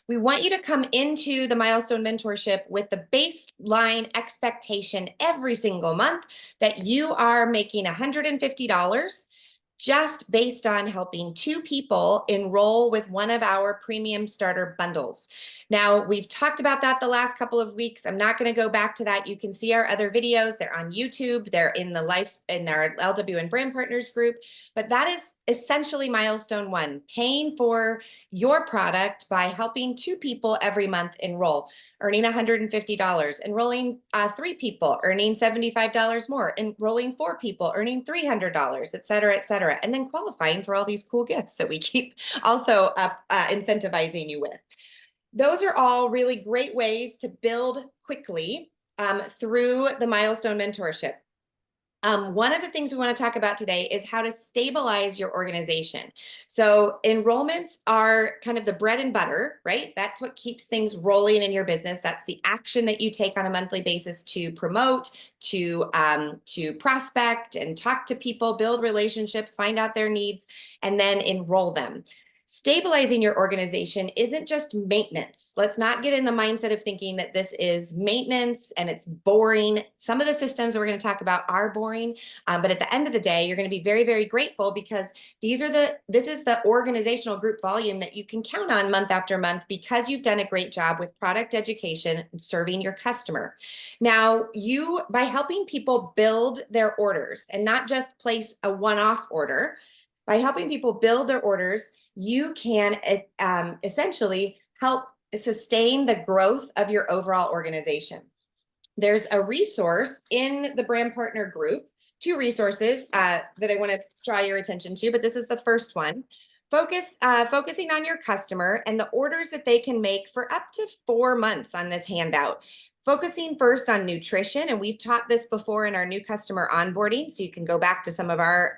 We want you to come into the Milestone Mentorship with the baseline expectation every single month that you are making $150 just based on helping 2 people enroll with one of our premium starter bundles. Now, we've talked about that the last couple of weeks. I'm not going to go back to that. You can see our other videos. They're on YouTube. They're in our LWN Brand Partners group. But that is essentially milestone 1, paying for your product by helping 2 people every month enroll, earning $150, enrolling 3 people, earning $75 more, enrolling 4 people, earning $300, et cetera, and then qualifying for all these cool gifts that we keep also incentivizing you with. Those are all really great ways to build quickly through the Milestone Mentorship. One of the things we want to talk about today is how to stabilize your organization. So enrollments are kind of the bread and butter, right? That's what keeps things rolling in your business. That's the action that you take on a monthly basis to promote, to prospect and talk to people, build relationships, find out their needs, and then enroll them. Stabilizing your organization isn't just maintenance. Let's not get in the mindset of thinking that this is maintenance and it's boring. Some of the systems that we're going to talk about are boring, but at the end of the day, you're going to be very, very grateful because this is the organizational group volume that you can count on month after month because you've done a great job with product education and serving your customer. Now, by helping people build their orders and not just place a one-off order, by helping people build their orders, you can essentially help sustain the growth of your overall organization. There's a resource in the brand partner group, 2 resources that I want to draw your attention to, but this is the first one. Focusing on your customer and the orders that they can make for up to 4 months on this handout. Focusing first on nutrition, and we've taught this before in our new customer onboarding, so you can go back to some of our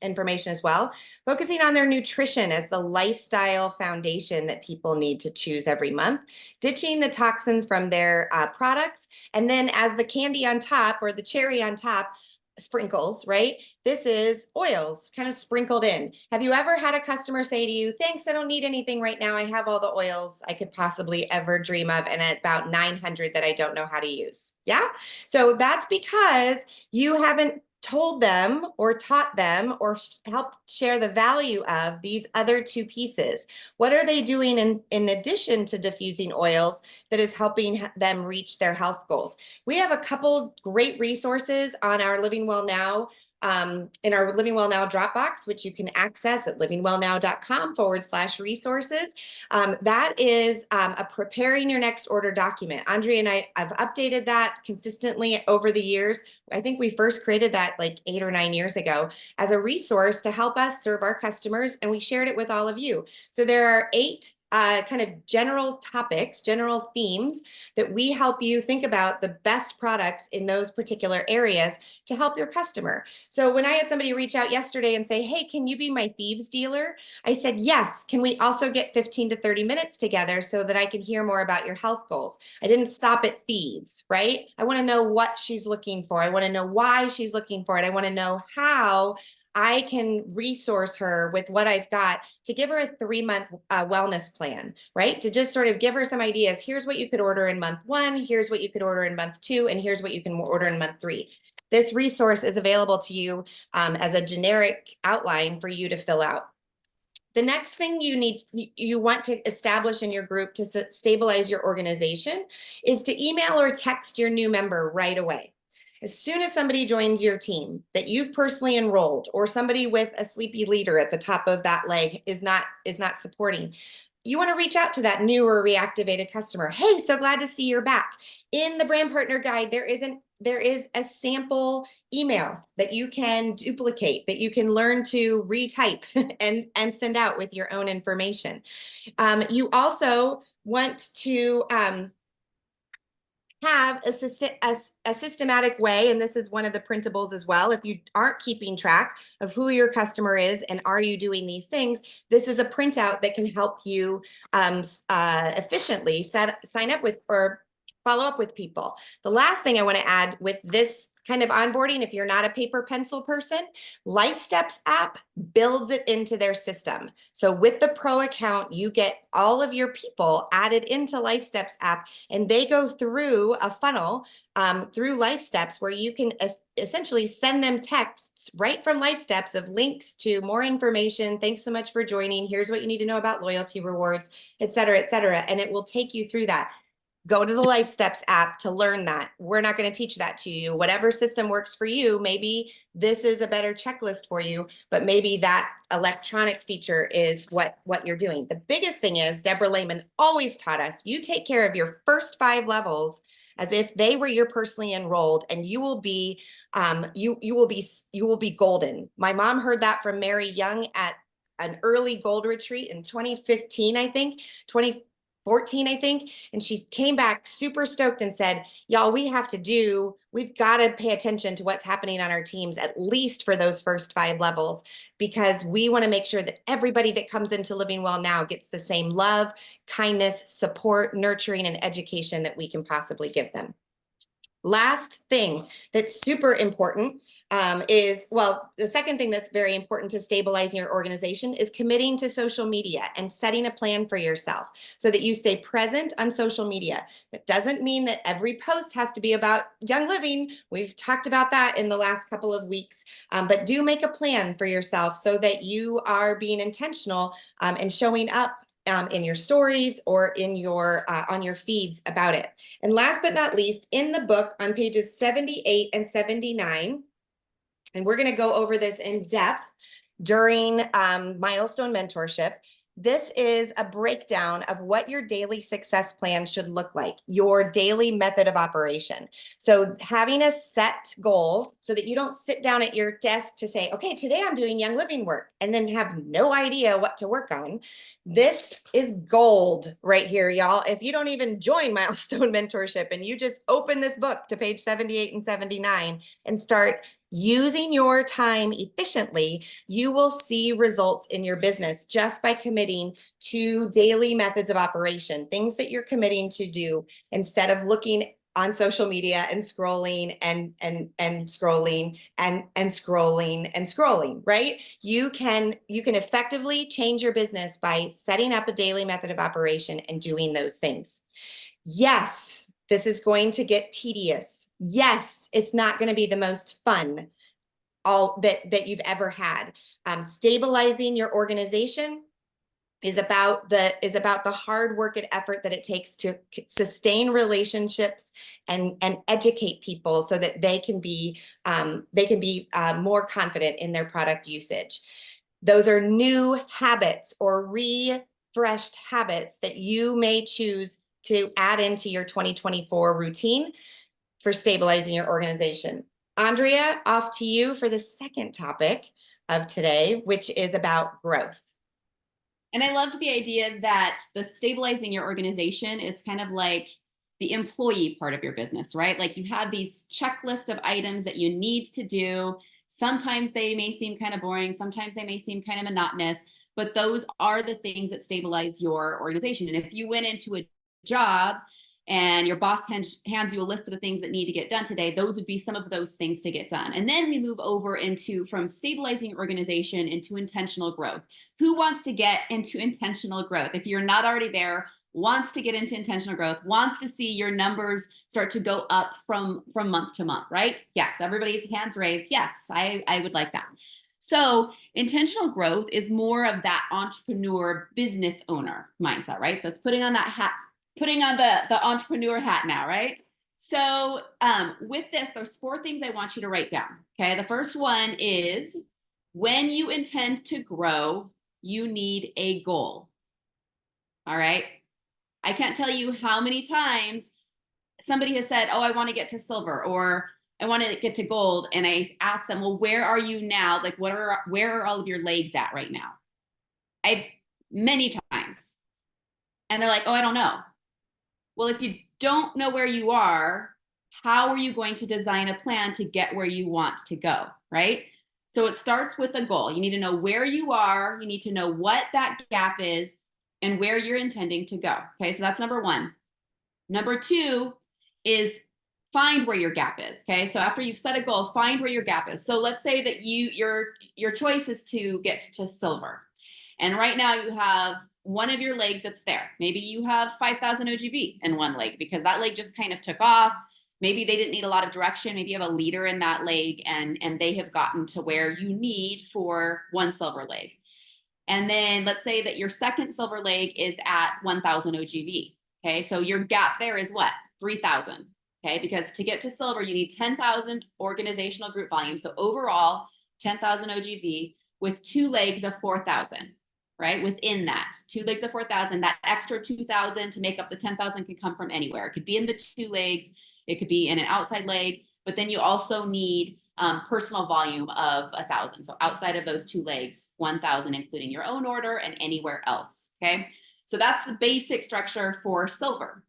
information as well. Focusing on their nutrition as the lifestyle foundation that people need to choose every month. Ditching the toxins from their products, and then as the candy on top or the cherry on top, sprinkles, right? This is oils kind of sprinkled in. Have you ever had a customer say to you, thanks, I don't need anything right now. I have all the oils I could possibly ever dream of, and about 900 that I don't know how to use. Yeah. So that's because you haven't told them or taught them or helped share the value of these other 2 pieces. What are they doing in addition to diffusing oils that is helping them reach their health goals? We have a couple great resources on our Living Well Now in our Living Well Now Dropbox, which you can access at livingwellnow.com/resources. That is a preparing your next order document. Andrea and I have updated that consistently over the years. I think we first created that like 8 or 9 years ago as a resource to help us serve our customers, and we shared it with all of you. So there are 8 kind of general topics, general themes that we help you think about the best products in those particular areas to help your customer. So when I had somebody reach out yesterday and say, hey, can you be my thieves dealer? I said, yes. Can we also get 15 to 30 minutes together so that I can hear more about your health goals? I didn't stop at thieves, right? I want to know what she's looking for. I want to know why she's looking for it. I want to know how I can resource her with what I've got to give her a 3-month wellness plan, right? To just sort of give her some ideas. Here's what you could order in month 1. Here's what you could order in month 2. And here's what you can order in month 3. This resource is available to you as a generic outline for you to fill out. The next thing you want to establish in your group to stabilize your organization is to email or text your new member right away. As soon as somebody joins your team that you've personally enrolled, or somebody with a sleepy leader at the top of that leg is not supporting, you want to reach out to that new or reactivated customer. Hey, so glad to see you're back. In the brand partner guide, there is a sample email that you can duplicate, that you can learn to retype and send out with your own information. You also want to have a systematic way, and this is one of the printables as well. If you aren't keeping track of who your customer is and are you doing these things, this is a printout that can help you efficiently sign up with or follow up with people. The last thing I want to add with this kind of onboarding, if you're not a paper pencil person, LifeSteps app builds it into their system. So with the pro account, you get all of your people added into LifeSteps app, and they go through a funnel through LifeSteps where you can essentially send them texts right from LifeSteps of links to more information. Thanks so much for joining. Here's what you need to know about loyalty rewards, et cetera, and it will take you through that. Go to the LifeSteps app to learn that. We're not going to teach that to you. Whatever system works for you, maybe this is a better checklist for you, but maybe that electronic feature is what you're doing. The biggest thing is, Deborah Lehman always taught us, you take care of your first 5 levels as if they were your personally enrolled, and you will be golden. My mom heard that from Mary Young at an early gold retreat in 2015, I think, 2014, I think. And she came back super stoked and said, y'all, we've got to pay attention to what's happening on our teams, at least for those first 5 levels, because we want to make sure that everybody that comes into Living Well Now gets the same love, kindness, support, nurturing, and education that we can possibly give them. Last thing that's super important the second thing that's very important to stabilizing your organization is committing to social media and setting a plan for yourself so that you stay present on social media. That doesn't mean that every post has to be about Young Living. We've talked about that in the last couple of weeks, but do make a plan for yourself so that you are being intentional and showing up in your stories or in your on your feeds about it. And last but not least, in the book on pages 78 and 79, and we're going to go over this in depth during Milestone Mentorship, this is a breakdown of what your daily success plan should look like, your daily method of operation. So having a set goal so that you don't sit down at your desk to say, okay, today I'm doing Young Living work, and then have no idea what to work on. This is gold right here, y'all. If you don't even join Milestone Mentorship and you just open this book to page 78 and 79 and start using your time efficiently, you will see results in your business just by committing to daily methods of operation, things that you're committing to do instead of looking on social media and scrolling and scrolling and scrolling, right? You can effectively change your business by setting up a daily method of operation and doing those things. Yes, this is going to get tedious. Yes, it's not going to be the most fun that you've ever had. Stabilizing your organization is about the hard work and effort that it takes to sustain relationships and educate people so that they can be more confident in their product usage. Those are new habits or refreshed habits that you may choose to add into your 2024 routine for stabilizing your organization. Andrea, off to you for the second topic of today, which is about growth. And I loved the idea that the stabilizing your organization is kind of like the employee part of your business, right? Like you have these checklist of items that you need to do. Sometimes they may seem kind of boring. Sometimes they may seem kind of monotonous, but those are the things that stabilize your organization. And if you went into a job and your boss hands you a list of the things that need to get done today, those would be some of those things to get done. And then we move over from stabilizing your organization into intentional growth. Who wants to get into intentional growth? If you're not already there, wants to get into intentional growth, wants to see your numbers start to go up from month to month, right? Yes, everybody's hands raised. Yes, I would like that. So intentional growth is more of that entrepreneur business owner mindset, right? So it's putting on that hat, putting on the entrepreneur hat now, right? So with this, there's 4 things I want you to write down. Okay, the first one is when you intend to grow, you need a goal. All right. I can't tell you how many times somebody has said, oh, I want to get to silver, or I want to get to gold. And I ask them, well, where are you now? Like, where are all of your legs at right now? Many times. And they're like, oh, I don't know. Well, if you don't know where you are, how are you going to design a plan to get where you want to go, right? So it starts with a goal. You need to know where you are. You need to know what that gap is and where you're intending to go. Okay, so that's number 1. Number 2, is find where your gap is. Okay. So after you've set a goal, find where your gap is. So let's say that your choice is to get to silver. And right now you have one of your legs that's there. Maybe you have 5,000 OGV in one leg because that leg just kind of took off. Maybe they didn't need a lot of direction. Maybe you have a leader in that leg and they have gotten to where you need for one silver leg. And then let's say that your second silver leg is at 1,000 OGV. Okay, so your gap there is what? 3,000. Okay, because to get to silver, you need 10,000 organizational group volume. So overall, 10,000 OGV with 2 legs of 4,000, right? Within that, 2 legs of 4,000, that extra 2,000 to make up the 10,000 can come from anywhere. It could be in the 2 legs, it could be in an outside leg, but then you also need personal volume of 1,000. So outside of those 2 legs, 1,000, including your own order and anywhere else. Okay, so that's the basic structure for silver.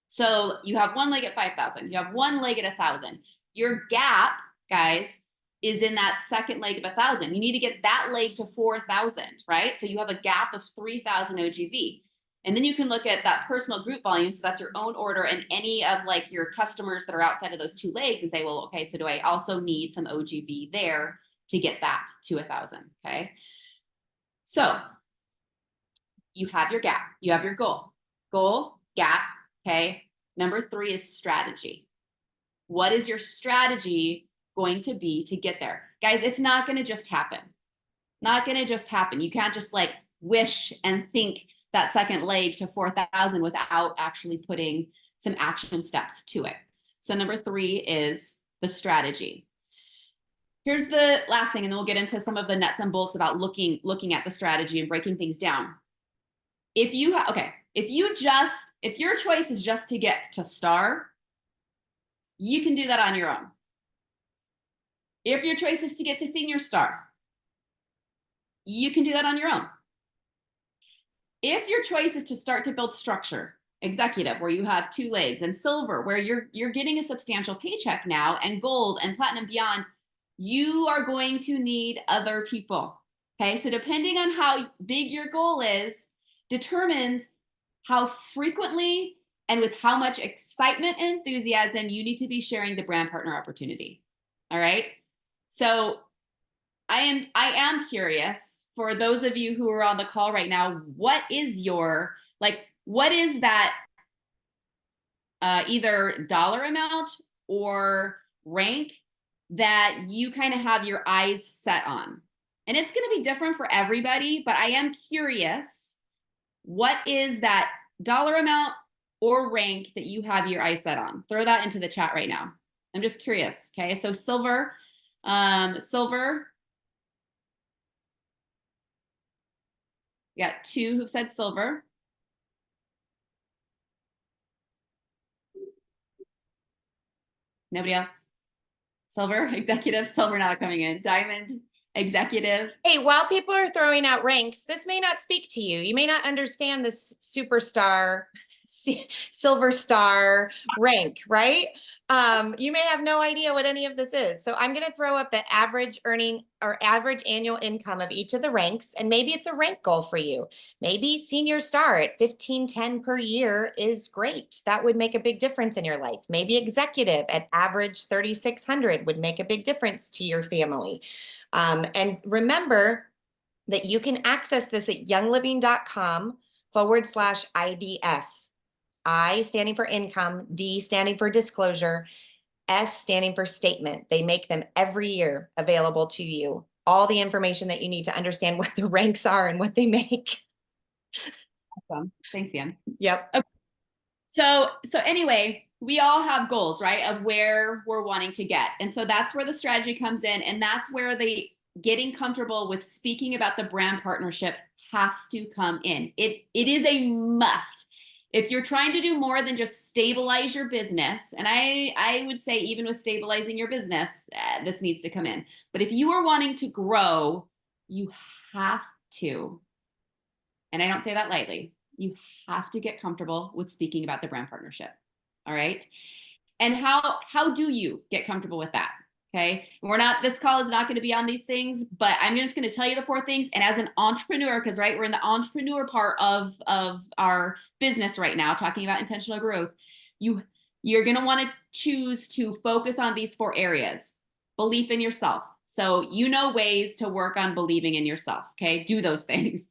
So you have one leg at 5,000. You have one leg at 1,000. Your gap, guys, is in that second leg of 1,000. You need to get that leg to 4,000, right? So you have a gap of 3,000 OGV. And then you can look at that personal group volume. So that's your own order and any of like your customers that are outside of those 2 legs and say, well, okay, so do I also need some OGV there to get that to 1,000? Okay. So you have your gap, you have your goal, gap. Okay. Number 3 is strategy. What is your strategy going to be to get there? Guys, it's not going to just happen. Not going to just happen. You can't just like wish and think that second leg to 4,000 without actually putting some action steps to it. So number 3 is the strategy. Here's the last thing, and then we'll get into some of the nuts and bolts about looking at the strategy and breaking things down. If your choice is just to get to star, you can do that on your own. If your choice is to get to senior star, you can do that on your own. If your choice is to start to build structure, executive, where you have 2 legs, and silver, where you're getting a substantial paycheck now, and gold and platinum beyond, you are going to need other people. Okay, so depending on how big your goal is, determines how frequently and with how much excitement and enthusiasm you need to be sharing the brand partner opportunity. All right. So I am curious, for those of you who are on the call right now, what is that either dollar amount or rank that you kind of have your eyes set on? And it's going to be different for everybody, but I am curious, what is that dollar amount or rank that you have your eyes set on? Throw that into the chat right now. I'm just curious. Okay, so silver, we got 2 who've said silver. Nobody else? Silver, executive, silver not coming in. Diamond, executive. Hey, while people are throwing out ranks, this may not speak to you. You may not understand this superstar, silver star rank, right? You may have no idea what any of this is. So I'm going to throw up the average earning or average annual income of each of the ranks, and maybe it's a rank goal for you. Maybe senior star at 1510 per year is great. That would make a big difference in your life. Maybe executive at average 3,600 would make a big difference to your family. And remember that you can access this at youngliving.com/IDS. I standing for income, D standing for disclosure, S standing for statement. They make them every year available to you. All the information that you need to understand what the ranks are and what they make. Awesome. Thanks, Ian. Yep. Okay. So anyway, we all have goals, right, of where we're wanting to get. And so that's where the strategy comes in. And that's where the getting comfortable with speaking about the brand partnership has to come in. It is a must. If you're trying to do more than just stabilize your business, and I would say even with stabilizing your business, this needs to come in. But if you are wanting to grow, you have to, and I don't say that lightly, you have to get comfortable with speaking about the brand partnership. All right. And how do you get comfortable with that? Okay. This call is not going to be on these things, but I'm just going to tell you the 4 things. And as an entrepreneur, because right, we're in the entrepreneur part of our business right now, talking about intentional growth, you you're going to want to choose to focus on these 4 areas. Belief in yourself. So you know ways to work on believing in yourself, okay? Do those things.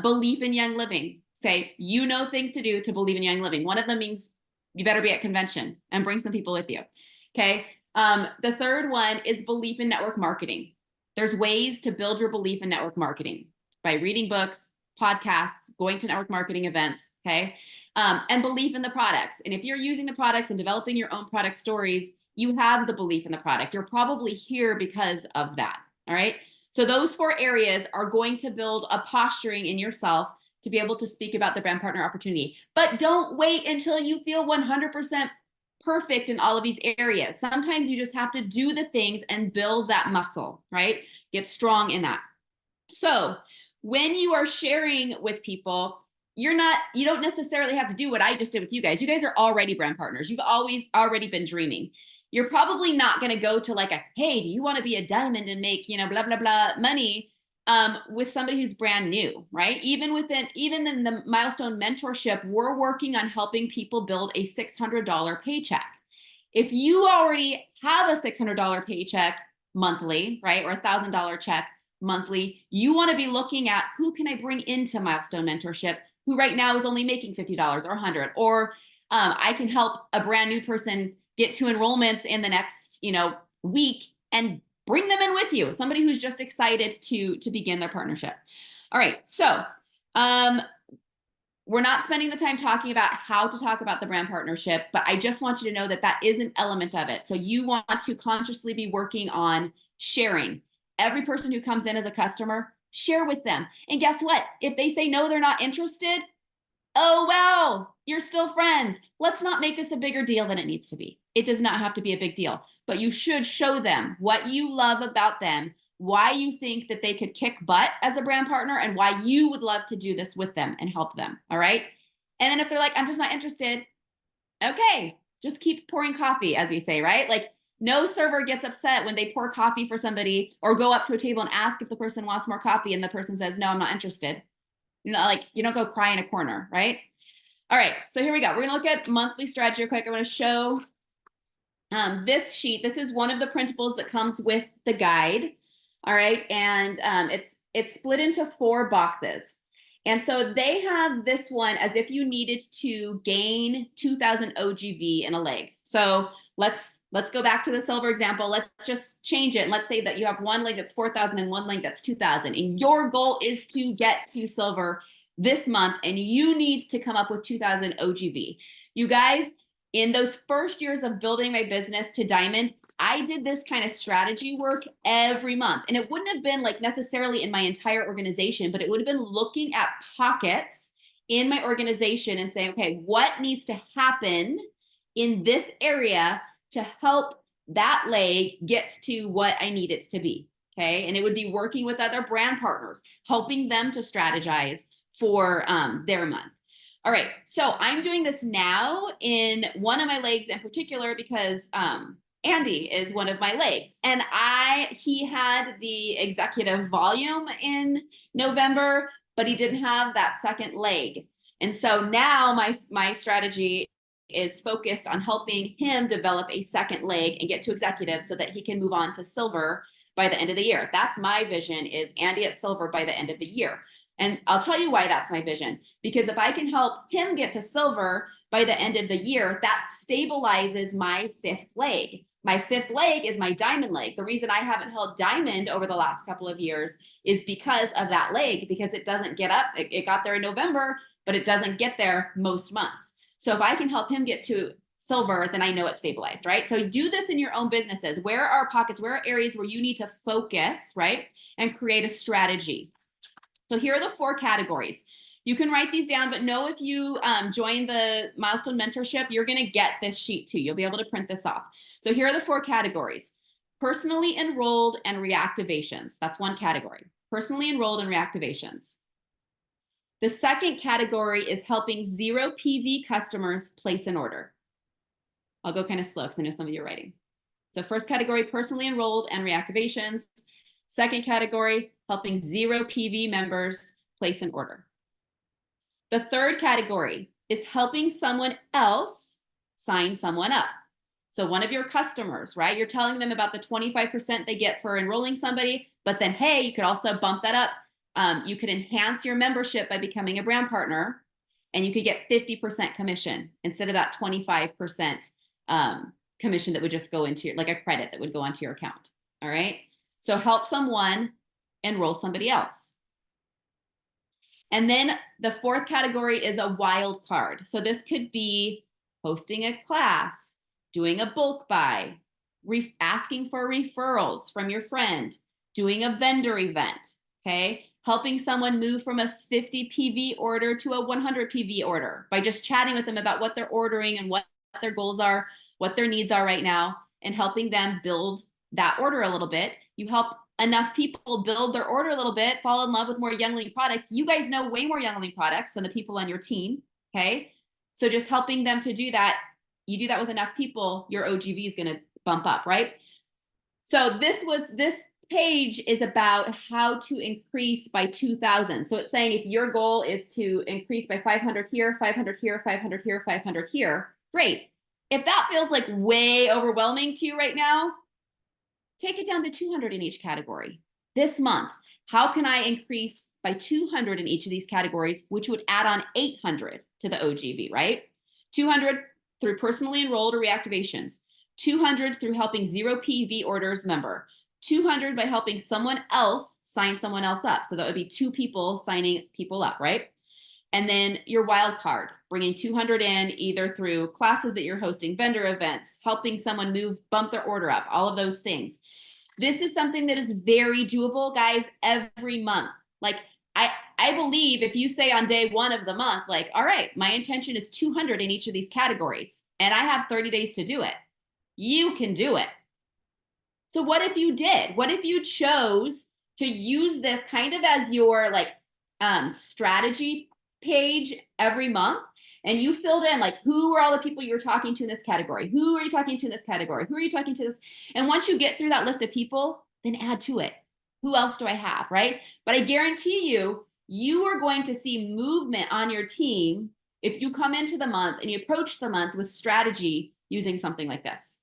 Belief in young living. Say, you know things to do to believe in young living. One of them means you better be at convention and bring some people with you, okay? The third one is belief in network marketing. There's ways to build your belief in network marketing by reading books, podcasts, going to network marketing events, okay? And belief in the products. And if you're using the products and developing your own product stories, you have the belief in the product. You're probably here because of that, all right? So those 4 areas are going to build a posturing in yourself to be able to speak about the brand partner opportunity. But don't wait until you feel 100% perfect in all of these areas. Sometimes you just have to do the things and build that muscle, right? Get strong in that. So when you are sharing with people, you don't necessarily have to do what I just did with you guys. You guys are already brand partners. You've always already been dreaming. You're probably not going to go to like hey, do you want to be a diamond and make, blah, blah, blah money with somebody who's brand new, right? Even in the Milestone Mentorship, we're working on helping people build a $600 paycheck. If you already have a $600 paycheck monthly, right? Or $1,000 check monthly, you want to be looking at who can I bring into Milestone Mentorship who right now is only making $50 or $100, or I can help a brand new person get 2 enrollments in the next, week and bring them in with you. Somebody who's just excited to begin their partnership. All right. So, we're not spending the time talking about how to talk about the brand partnership, but I just want you to know that that is an element of it. So you want to consciously be working on sharing. Every person who comes in as a customer, share with them. And guess what? If they say no, they're not interested, oh, well, you're still friends. Let's not make this a bigger deal than it needs to be. It does not have to be a big deal, but you should show them what you love about them, why you think that they could kick butt as a brand partner, and why you would love to do this with them and help them, all right? And then if they're like, I'm just not interested, okay, just keep pouring coffee, as we say, right? Like, no server gets upset when they pour coffee for somebody or go up to a table and ask if the person wants more coffee and the person says, no, I'm not interested. Like, you don't go cry in a corner, right? All right, so here we go. We're gonna look at monthly strategy real quick. I'm gonna show this sheet. This is one of the printables that comes with the guide. All right, and it's split into 4 boxes. And so they have this one as if you needed to gain 2,000 OGV in a leg. So let's go back to the silver example. Let's just change it. And let's say that you have one leg that's 4,000 and one leg that's 2,000. And your goal is to get to silver this month, and you need to come up with 2,000 OGV. You guys, in those first years of building my business to diamond, I did this kind of strategy work every month. And it wouldn't have been like necessarily in my entire organization, but it would have been looking at pockets in my organization and saying, okay, what needs to happen in this area to help that leg get to what I need it to be, okay? And it would be working with other brand partners, helping them to strategize for their month. All right, so I'm doing this now in one of my legs in particular because Andy is one of my legs, and he had the executive volume in November, but he didn't have that second leg. And so now my strategy is focused on helping him develop a second leg and get to executive so that he can move on to silver by the end of the year. That's my vision, is Andy at silver by the end of the year. And I'll tell you why that's my vision, because if I can help him get to silver by the end of the year, that stabilizes my 5th leg. My 5th leg is my diamond leg. The reason I haven't held diamond over the last couple of years is because of that leg, because it doesn't get up. It got there in November, but it doesn't get there most months. So if I can help him get to silver, then I know it's stabilized, right? So do this in your own businesses. Where are pockets? Where are areas where you need to focus, right? And create a strategy. So here are the 4 categories. You can write these down, but know if you join the Milestone Mentorship, you're going to get this sheet too. You'll be able to print this off. So here are the 4 categories. Personally enrolled and reactivations. That's one category. Personally enrolled and reactivations. The second category is helping 0 PV customers place an order. I'll go kind of slow because I know some of you are writing. So first category, personally enrolled and reactivations. Second category, helping 0 PV members place an order. The third category is helping someone else sign someone up. So one of your customers, right? You're telling them about the 25% they get for enrolling somebody, but then, hey, you could also bump that up. You could enhance your membership by becoming a brand partner, and you could get 50% commission instead of that 25% commission that would just go into like a credit that would go onto your account. All right. So help someone enroll somebody else. And then the fourth category is a wild card. So this could be hosting a class, doing a bulk buy, asking for referrals from your friend, doing a vendor event, okay? Helping someone move from a 50 PV order to a 100 PV order by just chatting with them about what they're ordering and what their goals are, what their needs are right now, and helping them build that order a little bit. You help enough people build their order a little bit, fall in love with more Youngling products. You guys know way more Youngling products than the people on your team, okay? So just helping them to do that, you do that with enough people, your OGV is gonna bump up, right? So this page is about how to increase by 2,000. So it's saying if your goal is to increase by 500 here, 500 here, 500 here, 500 here, great. If that feels like way overwhelming to you right now, take it down to 200 in each category. This month, how can I increase by 200 in each of these categories, which would add on 800 to the OGV, right? 200 through personally enrolled or reactivations, 200 through helping 0 PV orders member, 200 by helping someone else sign someone else up. So that would be 2 people signing people up, right? And then your wild card, bringing 200 in either through classes that you're hosting, vendor events, helping someone bump their order up, all of those things. This is something that is very doable, guys, every month. Like I believe if you say on day 1 of the month, like, all right, my intention is 200 in each of these categories, and I have 30 days to do it, you can do it. So what if you did? What if you chose to use this kind of as your like strategy page every month, and you filled in like, who are all the people you're talking to in this category? Who are you talking to in this category? Who are you talking to this? And once you get through that list of people, then add to it. Who else do I have, right? But I guarantee you, you are going to see movement on your team if you come into the month and you approach the month with strategy using something like this.